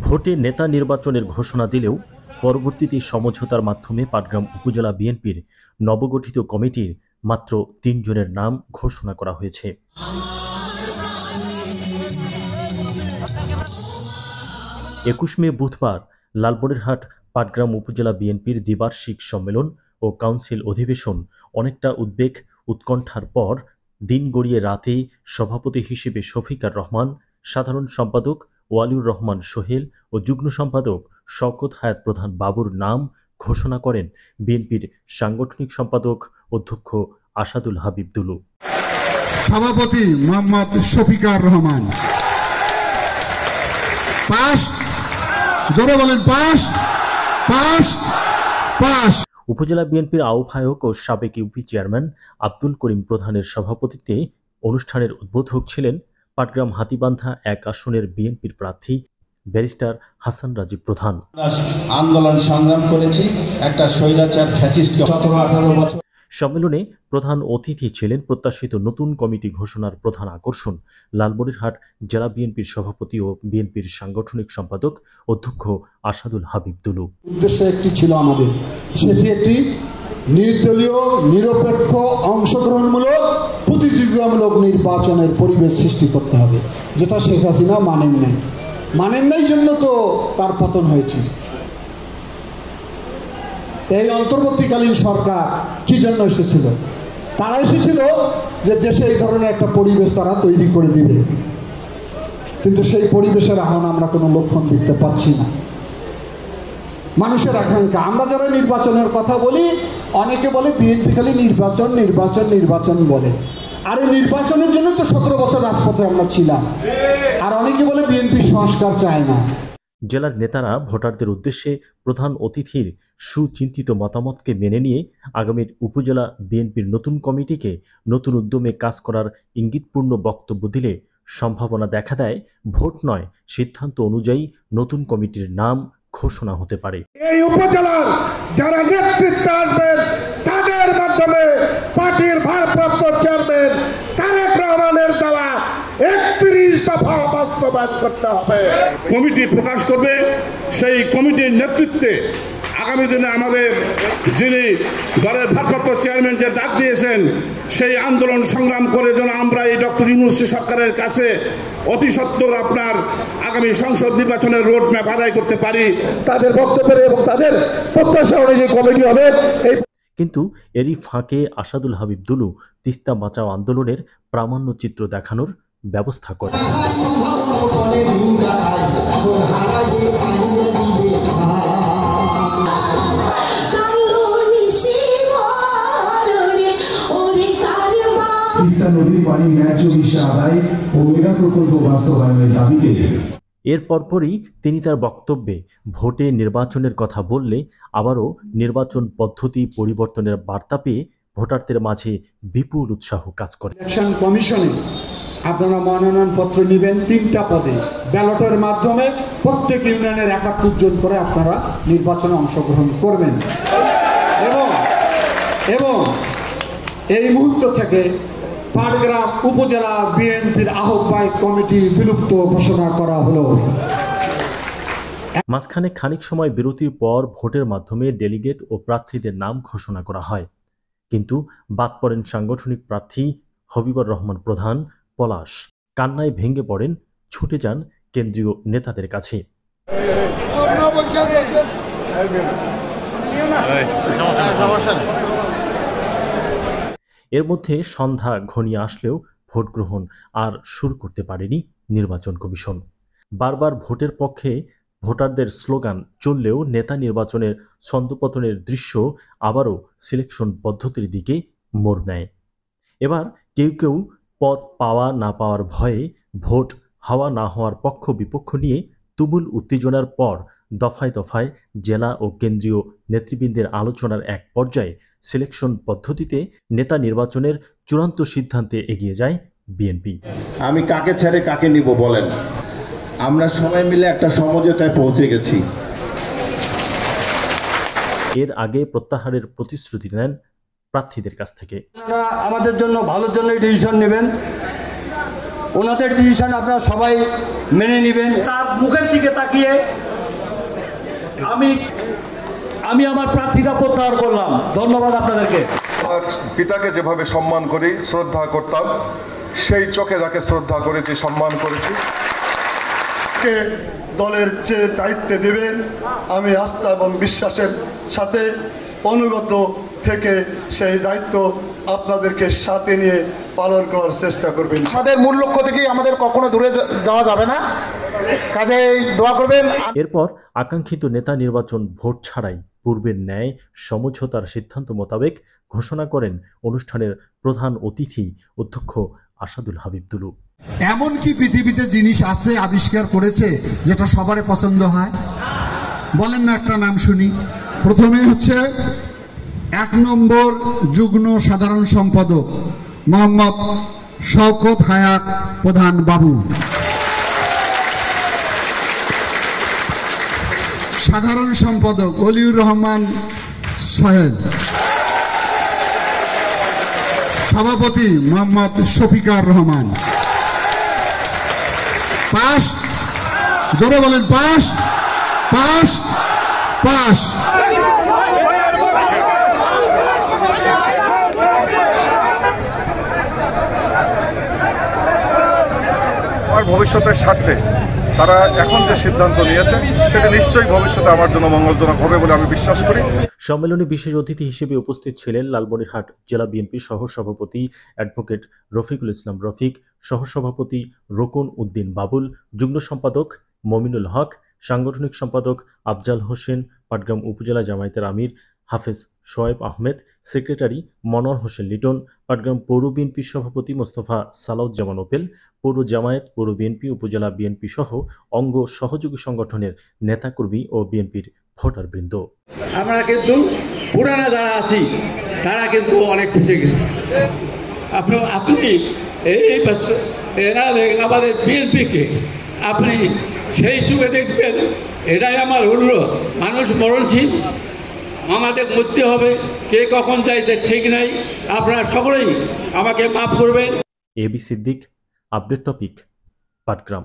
ভোটে নেতা নির্বাচনের ঘোষণা দিলেও পরবর্তীতে সমঝোতার মাধ্যমে পাটগ্রাম উপজেলা বিএনপির নবগঠিত কমিটির মাত্র ৩ জনের নাম ঘোষণা করা হয়েছে। ২১ মে বুধবার লালমনিরহাট পাটগ্রাম উপজেলা বিএনপির দ্বিবার্ষিক সম্মেলন ও কাউন্সিল অধিবেশন অনেকটা উদ্বেগ উৎকণ্ঠার পর দিন গড়িয়ে রাতে সভাপতি হিসেবে শফিকার রহমান, সাধারণ সম্পাদক ওয়ালিউর রহমান সোহেল ও যুগ্ম সম্পাদক শওকত হায়াত প্রধান বাবুর নাম ঘোষণা করেন বিএনপির সাংগঠনিক সম্পাদক অধ্যক্ষ আসাদুল হাবিব দুলু। সভাপতি মোহাম্মদ শফিকার রহমান পাস, জোরে বলেন পাস পাস পাস। উপজেলা বিএনপির আহ্বায়ক ও সাবেক ইউপি চেয়ারম্যান আব্দুল করিম প্রধানের সভাপতিত্বে অনুষ্ঠানের উদ্বোধক ছিলেন পাটগ্রাম হাতীবান্ধা ১ আসনের বিএনপির প্রার্থী ব্যারিস্টার হাসান রাজীব প্রধান। আন্দোলন সংগ্রাম করেছি একটা স্বৈরাচার ফ্যাসিস্ট ১৭-১৮ বছর। সম্মেলনে প্রধান অতিথি ছিলেন প্রত্যাশিত নতুন কমিটি ঘোষণার প্রধান আকর্ষণ লালমনিরহাট জেলা বিএনপির সভাপতি ও বিএনপির সাংগঠনিক সম্পাদক অধ্যক্ষ আসাদুল হাবিব দুলু। উদ্দেশ্য একটি ছিল আমাদের, সেটি একটি নির্দলীয়, নিরপেক্ষ, অংশগ্রহণমূলক, প্রতিযোগিতামূলক নির্বাচনের পরিবেশ সৃষ্টি করতে হবে, যেটা শেখ হাসিনা মানেন নাই জন্য তো তার পতন হয়েছে। এই অন্তর্বর্তীকালীন সরকার কি জন্য এসেছিল? তারা এসেছিল যে দেশে এই ধরনের একটা পরিবেশ তারা তৈরি করে দিবে, কিন্তু সেই পরিবেশের এখন আমরা কোনো লক্ষণ দেখতে পাচ্ছি না। মানুষের আকাঙ্ক্ষা, আমরা যারা নির্বাচনের কথা বলি, অনেকে বলে বিএনপি খালি নির্বাচন নির্বাচন নির্বাচন বলে। আর এই নির্বাচনের জন্য তো ১৭ বছর রাজপথে আমরা ছিলাম। আর অনেকে বলে বিএনপি সংস্কার চায় না। জেলার নেতারা ভোটারদের উদ্দেশ্যে প্রধান অতিথির সুচিন্তিত মতামতকে মেনে নিয়ে আগামীর উপজেলা বিএনপির নতুন কমিটিকে নতুন উদ্যমে কাজ করার ইঙ্গিতপূর্ণ বক্তব্য দিলে সম্ভাবনা দেখা দেয় ভোট নয়, সিদ্ধান্ত অনুযায়ী নতুন কমিটির নাম ঘোষণা হতে পারে। এই উপজেলার যারা নেতৃত্বে আসবেন তাদের মাধ্যমে পার্টির ভারপ্রাপ্ত চেয়ারম্যান তারেক রহমানের দেওয়া ৩১ দফা বাস্তবায়ন করতে হবে। কমিটি প্রকাশ করবে, সেই কমিটির নেতৃত্বে আগামী দিনে আমাদের যিনি দলের ভারপ্রাপ্ত চেয়ারম্যান যে ডাক দিয়েছেন, সেই আন্দোলন সংগ্রাম করে যেন আমরা এই ডক্টর ইউনূস সরকারের কাছে অতি সত্বর আপনার আগামী সংসদ নির্বাচনের রোড ম্যাপ আদায় করতে পারি। তাদের বক্তব্যের এবং তাদের প্রত্যাশা অনুযায়ী কমিটি হবে। কিন্তু এরই ফাঁকে আসাদুল হাবিব দুলু তিস্তা বাঁচাও আন্দোলনের প্রামাণ্য চিত্র দেখানোর ব্যবস্থা করেন। এর পরপরই তিনি তার বক্তব্যে ভোটে নির্বাচনের কথা বললে আবারও নির্বাচন পদ্ধতি পরিবর্তনের বার্তা পেয়ে ভোটারদের মাঝে বিপুল উৎসাহ কাজ করে। ইলেকশন কমিশনে আপনারা মনোনয়নপত্র নেবেন ৩টা পদে, ব্যালটের মাধ্যমে প্রত্যেক ইউনিয়নের ৭১ জন করে আপনারা নির্বাচনে অংশগ্রহণ করবেন এবং এই মুহূর্ত থেকে পাটগ্রাম উপজেলা বিএনপির আহ্বায়ক কমিটি বিলুপ্ত ঘোষণা করা হলো। মাঝখানে খানিক সময় বিরতির পর ভোটের মাধ্যমে ডেলিগেট ও প্রার্থীদের নাম ঘোষণা করা হয়, কিন্তু বাদ পড়েন সাংগঠনিক প্রার্থী হবিবর রহমান প্রধান পলাশ। কান্নায় ভেঙে পড়েন, ছুটে যান কেন্দ্রীয় নেতাদের কাছে। এর মধ্যে সন্ধ্যা ঘনিয়ে আসলেও ভোট গ্রহণ আর শুরু করতে পারেনি নির্বাচন কমিশন। বারবার ভোটের পক্ষে ভোটারদের স্লোগান চললেও নেতা নির্বাচনের ছন্দপতনের দৃশ্য আবারও সিলেকশন পদ্ধতির দিকে মোড় নেয়। এবার কেউ কেউ পদ পাওয়া না পাওয়ার ভয়ে ভোট হওয়া না হওয়ার পক্ষ বিপক্ষ নিয়ে তুমুল উত্তেজনার পর দফায় দফায় জেলা ও কেন্দ্রীয় নেতৃবৃন্দের আলোচনার এক পর্যায়ে সিলেকশন পদ্ধতিতে নেতা নির্বাচনের চূড়ান্ত সিদ্ধান্তে এগিয়ে যায় বিএনপি। আমি কাকে ছেড়ে কাকে নিব বলেন, আমরা সবাই মিলে একটা সমঝোতায় পৌঁছে গেছি। এর আগে প্রত্যাহারের প্রতিশ্রুতি নেন প্রার্থীদের কাছ থেকে। আমাদের জন্য ভালোর জন্য ডিসিশন নেবেন, ওনাদের ডিসিশন আপনারা সবাই মেনে নেবেন। তার মুখের দিকে তাকিয়ে আমি আমার প্রার্থীতা প্রত্যাহার করলাম। ধন্যবাদ আপনাদেরকে। আমার পিতাকে যেভাবে সম্মান করি, শ্রদ্ধা করতাম, সেই চোখে যাকে শ্রদ্ধা করেছি, সম্মান করেছি। দলের যে দায়িত্বে দেবেন আমি আস্থা এবং বিশ্বাসের সাথে অনুগত থেকে সেই দায়িত্ব আপনাদেরকে সাথে নিয়ে পালন করার চেষ্টা করবেন। আমাদের মূল লক্ষ্য থেকেই আমাদের কখনো দূরে যাওয়া যাবে না, কাজেই দোয়া করবেন। এরপর আকাঙ্ক্ষিত নেতা নির্বাচন ভোট ছাড়াই পূর্বের ন্যায় সমঝোতার সিদ্ধান্ত মোতাবেক ঘোষণা করেন অনুষ্ঠানের প্রধান অতিথি অধ্যক্ষ আসাদুল হাবিব দুলু। এমন কি পৃথিবীতে জিনিস আছে আবিষ্কার করেছে যেটা সবার পছন্দ হয়? বলেন না একটা নাম শুনি। প্রথমে হচ্ছে 1 নম্বর যুগ্ম সাধারণ সম্পাদক মোহাম্মদ শওকত হায়াত প্রধান বাবু, সাধারণ সম্পাদক অলিউর রহমান সোহেল, সভাপতি মোহাম্মদ শফিকার রহমান। পাস, জোরে বলেন পাস, পাস, পাস। আমার ভবিষ্যতের স্বার্থে তারা এখন যে সিদ্ধান্ত নিয়েছে সেটা নিশ্চয়ই ভবিষ্যতে আমার জন্য মঙ্গলজনক হবে বলে আমি বিশ্বাস করি। সম্মেলনে বিশেষ অতিথি হিসেবে উপস্থিত ছিলেন লালমনিরহাট জেলা বিএনপি সহসভাপতি অ্যাডভোকেট রফিকুল ইসলাম রফিক, সহসভাপতি রোকন উদ্দিন বাবুল, যুগ্ম সম্পাদক মমিনুল হক, সাংগঠনিক সম্পাদক আফজাল হোসেন, পাটগ্রাম উপজেলা জামায়াতের আমির হাফেজ শোয়েব আহমেদ, সেক্রেটারি মনোয়ার হোসেন লিটন, পাটগ্রাম পৌর বিএনপি সভাপতি মোস্তফা সালাউজ্জামান ওপেল, পৌর জামায়াত, পৌর বিএনপি, উপজেলা বিএনপি সহ অঙ্গ সহযোগী সংগঠনের নেতাকর্মী ও বিএনপির ভোটারবৃন্দ। আমরা কিন্তু পুরানা যারা আছি তারা কিন্তু অনেক পিছিয়ে গেছে। আপনি এই আমাদের বিএনপিকে আপনি সেই যুগে দেখবেন, এটাই আমার অনুরোধ। মানুষ মরণশীল, আমাদের মরতে হবে, কে কখন চাইতে ঠিক নাই। আপনারা সকলেই আমাকে মাফ করবেন। A B Siddique, update topic, Patgram.